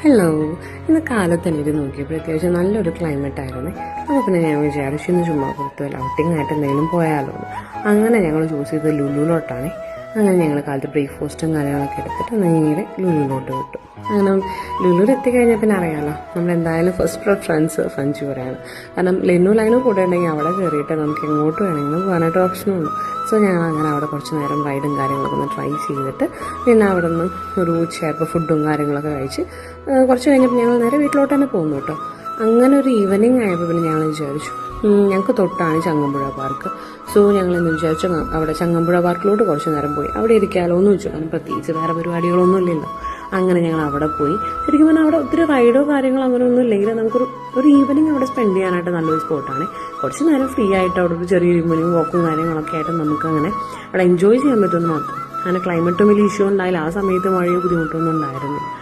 Hello, ഇന്ന് കാലത്ത് എനിക്ക് നോക്കിയപ്പോൾ അത്യാവശ്യം നല്ലൊരു ക്ലൈമറ്റ് ആയിരുന്നേ. അപ്പോൾ പിന്നെ ഞാൻ വിചാരിച്ചു ഇന്ന് ചുമ്മാ പുറത്ത് വല്ല ഔട്ടിംഗ് ആയിട്ട് എന്തെങ്കിലും പോയാലോ. അങ്ങനെ ഞങ്ങൾ ചൂസ് ചെയ്തത് ലുലുലോട്ടാണേ. അങ്ങനെ ഞങ്ങൾ കാലത്ത് ബ്രേക്ക്ഫാസ്റ്റും കാര്യങ്ങളൊക്കെ എടുത്തിട്ട് നേരെ ലുലുലോട്ട് വിട്ടു. അങ്ങനെ ലുലുവിൽ എത്തിക്കഴിഞ്ഞാൽ പിന്നെ അറിയാമല്ലോ, നമ്മളെന്തായാലും ഫസ്റ്റ് പ്രിഫറൻസ് ഫഞ്ചൂരാണ്. കാരണം ലെന്നു ലൈനും കൂടെ ഉണ്ടെങ്കിൽ അവിടെ കയറിയിട്ട് നമുക്ക് എങ്ങോട്ട് വേണമെങ്കിലും പോകാനായിട്ട് ഓപ്ഷനുള്ളൂ. സോ ഞങ്ങൾ അങ്ങനെ അവിടെ കുറച്ച് നേരം റൈഡും കാര്യങ്ങളൊക്കെ ഒന്ന് ട്രൈ ചെയ്തിട്ട് പിന്നെ അവിടെ നിന്ന് ഒരു ഉച്ചയായപ്പോൾ ഫുഡും കാര്യങ്ങളൊക്കെ കഴിച്ച് കുറച്ച് കഴിഞ്ഞപ്പോൾ ഞങ്ങൾ നേരെ വീട്ടിലോട്ട് തന്നെ പോകുന്നു കേട്ടോ. അങ്ങനെ ഒരു ഈവനിങ് ആയപ്പോൾ പിന്നെ ഞങ്ങൾ വിചാരിച്ചു ഞങ്ങൾക്ക് തൊട്ടാണ് ചങ്ങമ്പുഴ പാർക്ക്. സോ ഞങ്ങൾ എന്ന് വിചാരിച്ചു അവിടെ ചങ്ങമ്പുഴ പാർക്കിലോട്ട് കുറച്ച് നേരം പോയി അവിടെ ഇരിക്കാമല്ലോ എന്ന് വെച്ചു. കാരണം പ്രത്യേകിച്ച് വേറെ പരിപാടികളൊന്നും ഇല്ലല്ലോ. അങ്ങനെ ഞങ്ങൾ അവിടെ പോയി. ശരിക്കും പറഞ്ഞാൽ അവിടെ ഒത്തിരി റൈഡോ കാര്യങ്ങളോ അങ്ങനെ ഒന്നും ഇല്ലെങ്കിൽ നമുക്കൊരു ഈവനിങ് അവിടെ സ്പെൻഡ് ചെയ്യാനായിട്ട് നല്ലൊരു സ്പോട്ടാണ്. കുറച്ച് നേരം ഫ്രീ ആയിട്ട് അവിടെ ഒരു ചെറിയ ഈവനിങ് വാക്കും കാര്യങ്ങളൊക്കെ ആയിട്ട് നമുക്ക് അങ്ങനെ അവിടെ എൻജോയ് ചെയ്യാൻ പറ്റുമെന്ന് മാത്രം. അങ്ങനെ ക്ലൈമറ്റും വലിയ ഇഷ്യൂ ഉണ്ടായില്ല. ആ സമയത്ത് മഴയോ ബുദ്ധിമുട്ടൊന്നും ഉണ്ടായിരുന്നില്ല.